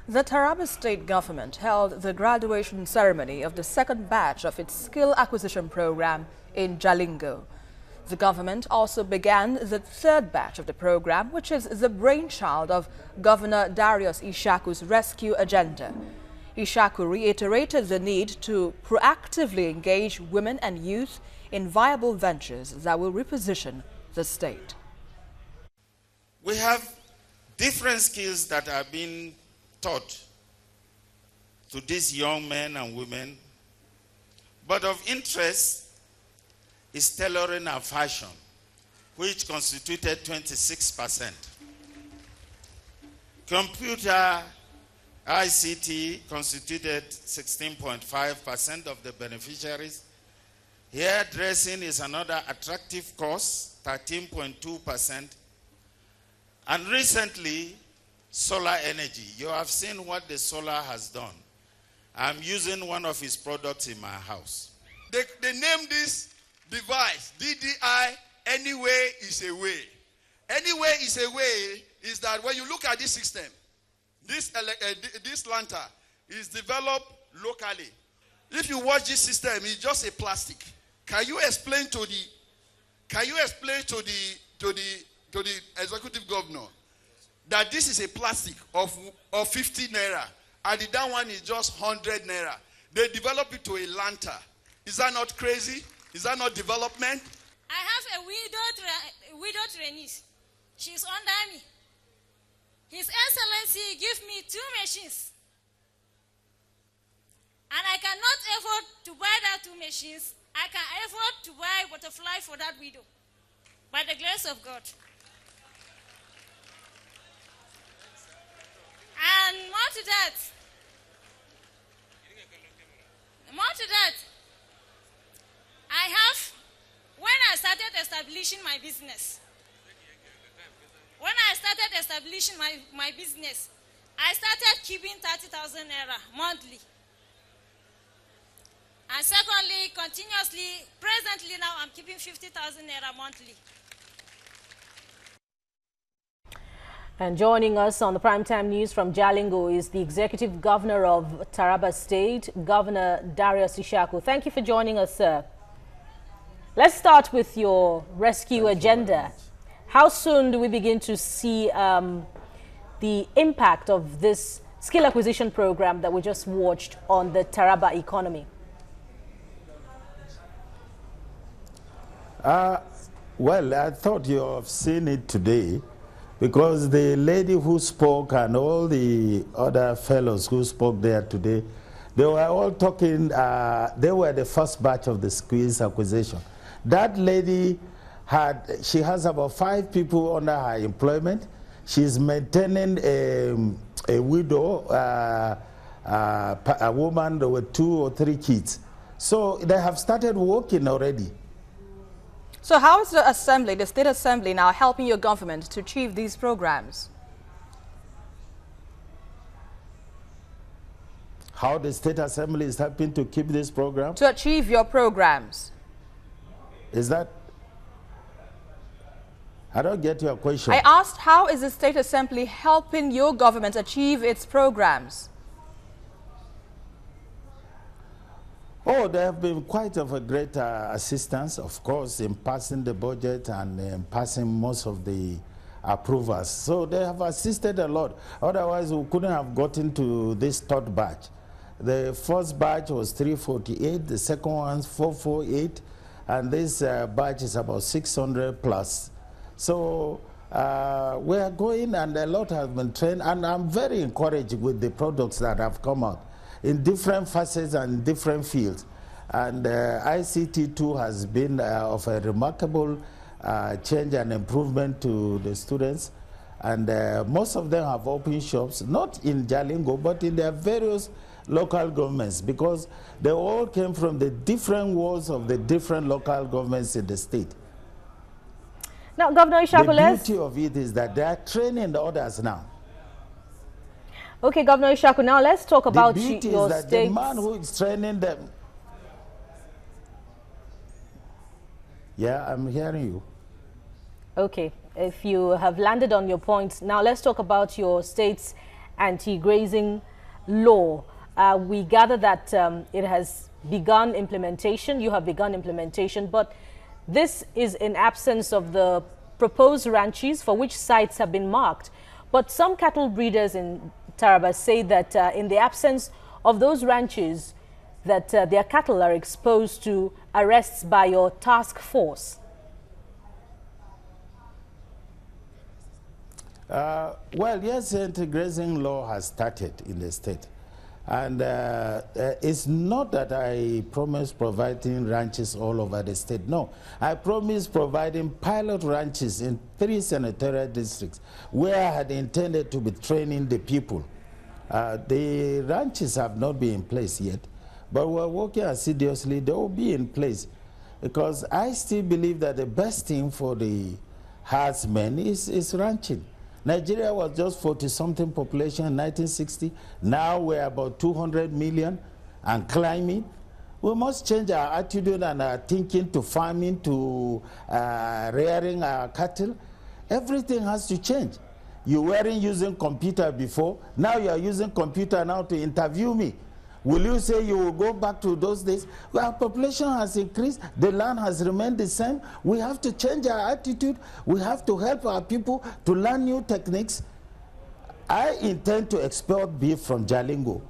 The Taraba state government held the graduation ceremony of the second batch of its skill acquisition program in Jalingo. The government also began the third batch of the program, which is the brainchild of Governor Darius Ishaku's rescue agenda. Ishaku reiterated the need to proactively engage women and youth in viable ventures that will reposition the state. We have different skills that are being taught to these young men and women, but of interest is tailoring and fashion, which constituted 26%. Computer ICT constituted 16.5% of the beneficiaries. Hairdressing is another attractive course, 13.2%. And recently, solar energy. You have seen what the solar has done. I'm using one of his products in my house. They named this device, DDI, anyway is a way. Anyway is a way is that when you look at this system, this lantern is developed locally. If you watch this system, it's just a plastic. Can you explain to the executive governor that this is a plastic of 50 naira and the down one is just 100 naira? They develop it to a lantern. Is that not crazy? Is that not development? I have a widow trainee. She's under me. His Excellency give me 2 machines. And I cannot afford to buy that 2 machines. I can afford to buy butterfly for that widow. By the grace of God. And more to that, I have, when I started establishing my business, I started keeping 30,000 naira monthly. And secondly, continuously, presently now I'm keeping 50,000 naira monthly. And joining us on the Primetime News from Jalingo is the Executive Governor of Taraba State, Governor Darius Ishaku. Thank you for joining us, sir. Let's start with your rescue agenda. How soon do we begin to see the impact of this skill acquisition program that we just watched on the Taraba economy? Well, I thought you have seen it today, because the lady who spoke and all the other fellows who spoke there today, they were all talking, they were the first batch of the skills acquisition. That lady she has about 5 people under her employment. She's maintaining a widow, a woman with 2 or 3 kids. So they have started working already. So how is the Assembly, the State Assembly, now helping your government to achieve these programs? How the State Assembly is helping to keep this program? To achieve your programs. Is that? I don't get your question. I asked, how is the State Assembly helping your government achieve its programs? Oh, they have been quite of a great assistance, of course, in passing the budget and in passing most of the approvals. So they have assisted a lot. Otherwise, we couldn't have gotten to this third batch. The first batch was 348, the second one's 448, and this batch is about 600 plus. So we are going, and a lot has been trained, and I'm very encouraged with the products that have come out in different facets and different fields. And ICT too has been of a remarkable change and improvement to the students. And most of them have opened shops, not in Jalingo, but in their various local governments, because they all came from the different wards of the different local governments in the state. Now, Governor Ishaku, the beauty of it is that they are training the others now. Okay, Governor Ishaku, now let's talk about your state. The beauty is that states. the man who is training them. Yeah, I'm hearing you. Okay, if you have landed on your points, now let's talk about your state's anti-grazing law. We gather that it has begun implementation. You have begun implementation, but this is in absence of the proposed ranches for which sites have been marked. But some cattle breeders in Taraba say that in the absence of those ranches, that their cattle are exposed to arrests by your task force. Well, yes, anti-grazing law has started in the state. And it's not that I promise providing ranches all over the state. No, I promise providing pilot ranches in 3 senatorial districts where I had intended to be training the people. The ranches have not been in place yet, but we're working assiduously. They will be in place because I still believe that the best thing for the herdsmen is ranching. Nigeria was just 40-something population in 1960. Now we're about 200 million and climbing. We must change our attitude and our thinking to farming, to rearing our cattle. Everything has to change. You weren't using computer before. Now you are using computer now to interview me. Will you say you will go back to those days? Well, our population has increased. The land has remained the same. We have to change our attitude. We have to help our people to learn new techniques. I intend to export beef from Jalingo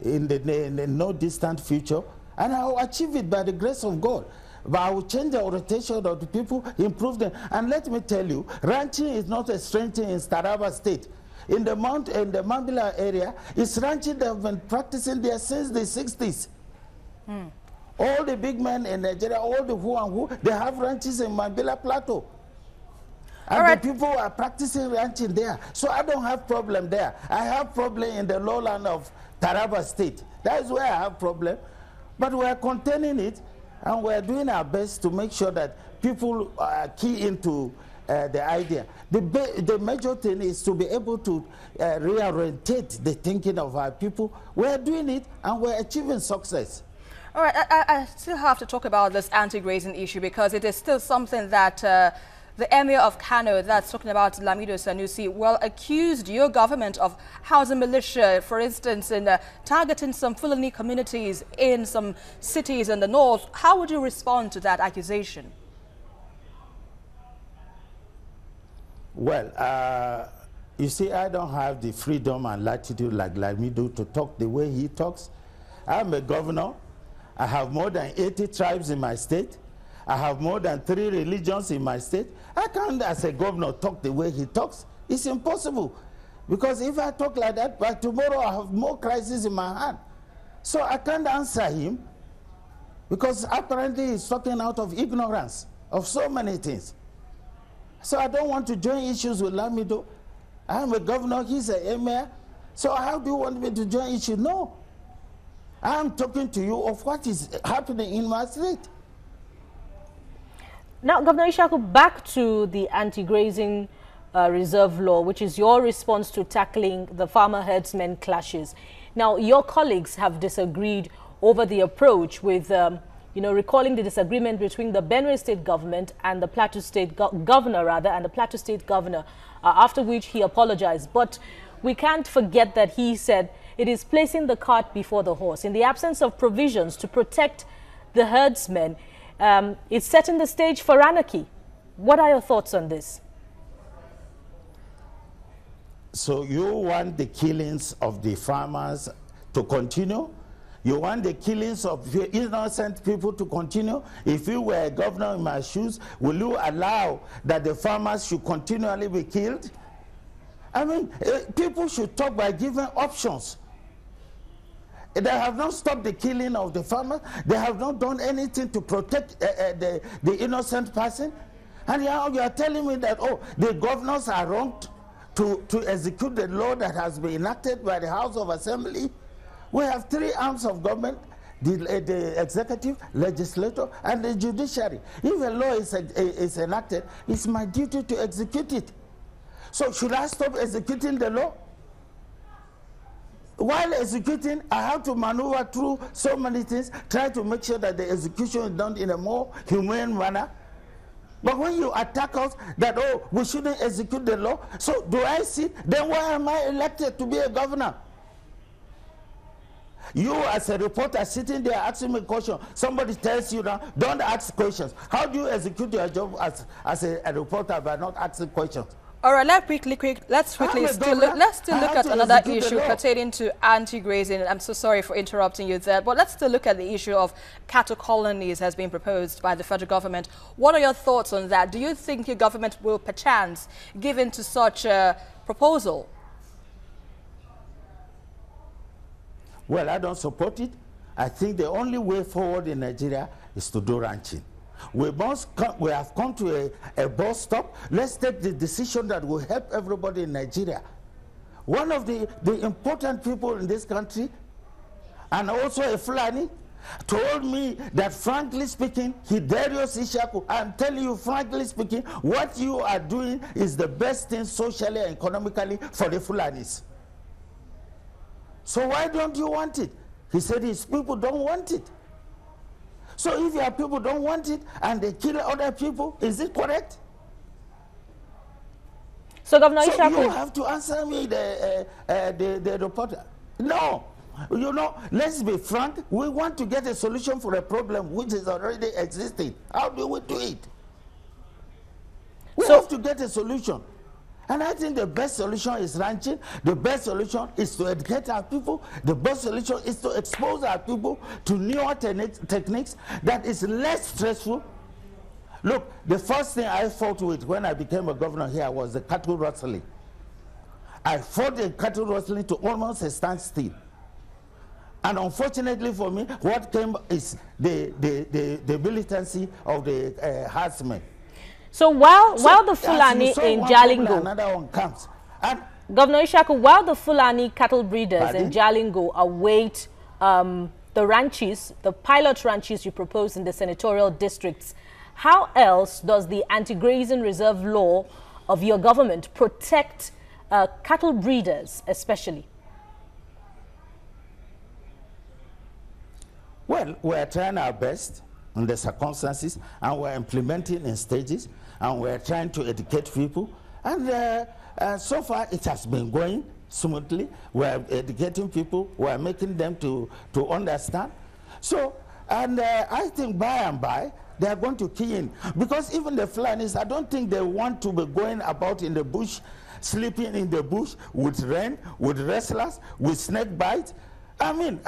in the no distant future, and I will achieve it by the grace of God. But I will change the orientation of the people, improve them. And let me tell you, ranching is not a strange thing in Taraba State. In the Mambila area, it's ranching. They have been practicing there since the 60s. All the big men in Nigeria, all the who and who, they have ranches in Mambila Plateau. And the people are practicing ranching there. So I don't have problem there. I have problem in the lowland of Taraba State. That is where I have problem. But we are containing it, and we are doing our best to make sure that people key into the idea. The major thing is to be able to reorientate the thinking of our people. We are doing it, and we're achieving success. All right, I still have to talk about this anti-grazing issue because it is still something that the Emir of Kano, that's talking about Lamido Sanusi, well, accused your government of housing militia, for instance, in targeting some Fulani communities in some cities in the north. How would you respond to that accusation? Well, you see, I don't have the freedom and latitude like Lamido to talk the way he talks. I'm a governor. I have more than 80 tribes in my state. I have more than 3 religions in my state. I can't, as a governor, talk the way he talks. It's impossible. Because if I talk like that, by tomorrow I have more crises in my hand. So I can't answer him because apparently he's talking out of ignorance of so many things. So I don't want to join issues with Lamido. I'm a governor, he's an emir. So how do you want me to join issues? No. I'm talking to you of what is happening in my state. Now, Governor Ishaku, back to the anti-grazing reserve law, which is your response to tackling the farmer-herdsmen clashes. Now, your colleagues have disagreed over the approach with, recalling the disagreement between the Benue State government and the Plateau State governor, and the Plateau State governor, after which he apologized. But we can't forget that he said it is placing the cart before the horse. In the absence of provisions to protect the herdsmen, it's setting the stage for anarchy. What are your thoughts on this? So you want the killings of the farmers to continue? You want the killings of innocent people to continue? If you were a governor in my shoes, will you allow that the farmers should continually be killed? I mean, people should talk by giving options. They have not stopped the killing of the farmers. They have not done anything to protect the innocent person. And you are telling me that, oh, the governors are wrong to execute the law that has been enacted by the House of Assembly. We have 3 arms of government, the executive, legislature, and the judiciary. If a law is enacted, it's my duty to execute it. So should I stop executing the law? While executing, I have to maneuver through so many things, try to make sure that the execution is done in a more humane manner. But when you attack us that, oh, we shouldn't execute the law, so do I sit? Then why am I elected to be a governor? You as a reporter sitting there asking me questions, somebody tells you now, don't ask questions. How do you execute your job as a reporter by not asking questions? All right, let's quickly still look at another issue pertaining to anti-grazing. I'm so sorry for interrupting you there, but let's still look at the issue of cattle colonies has been proposed by the federal government. What are your thoughts on that? Do you think your government will perchance give in to such a proposal? Well, I don't support it. I think the only way forward in Nigeria is to do ranching. We have come to a bus stop. Let's take the decision that will help everybody in Nigeria. One of the important people in this country, and also a Fulani, told me that, frankly speaking, Darius Ishaku, I'm telling you, frankly speaking, what you are doing is the best thing socially and economically for the Fulanis. So why don't you want it? He said his people don't want it. So if your people don't want it and they kill other people, is it correct? So Governor Ishaku, you have to answer me, the reporter. No. You know, let's be frank. We want to get a solution for a problem which is already existing. How do we do it? We have to get a solution. And I think the best solution is ranching. The best solution is to educate our people. The best solution is to expose our people to newer techniques that is less stressful. Look, the first thing I fought with when I became a governor here was the cattle rustling. I fought the cattle rustling to almost a standstill. And unfortunately for me, what came is the militancy of the herdsmen. So while the Fulani in Jalingo, another one comes. And Governor Ishaku, while the Fulani cattle breeders in Jalingo await the ranches, the pilot ranches you proposed in the senatorial districts, how else does the anti-grazing reserve law of your government protect cattle breeders especially? Well, we're trying our best in the circumstances, and we're implementing in stages, and we're trying to educate people. And so far, it has been going smoothly. We're educating people. We're making them to understand. So, and I think by and by, they're going to key in. Because even the Fulanis, I don't think they want to be going about in the bush, sleeping in the bush with rain, with wrestlers, with snake bites. I mean,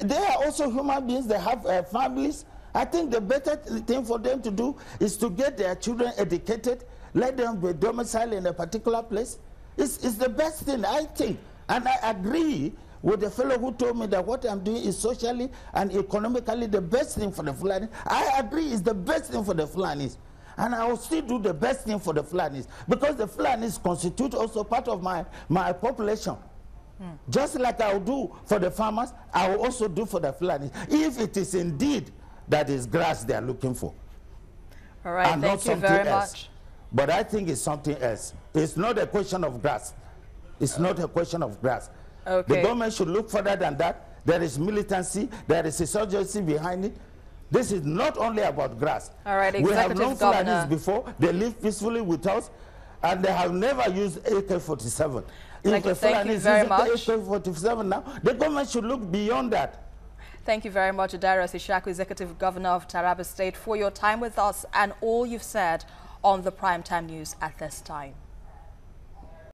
they are also human beings. They have families. I think the better thing for them to do is to get their children educated, let them be domiciled in a particular place. It's the best thing, I think. And I agree with the fellow who told me that what I'm doing is socially and economically the best thing for the Fulanis. I agree it's the best thing for the Fulanis. And I will still do the best thing for the Fulanis, because the Fulanis constitute also part of my population. Just like I will do for the farmers, I will also do for the Fulanis, if it is indeed that is grass they are looking for. All right, and thank you very much. But I think it's something else. It's not a question of grass. It's not a question of grass. Okay. The government should look further than that. There is militancy, there is insurgency behind it. This is not only about grass. All right, we have known Governor. Fulanis before. They live peacefully with us, and they have never used AK-47. If the Fulani is using AK-47 now, the government should look beyond that. Thank you very much, Darius Ishaku, Executive Governor of Taraba State, for your time with us and all you've said on the Primetime News at this time.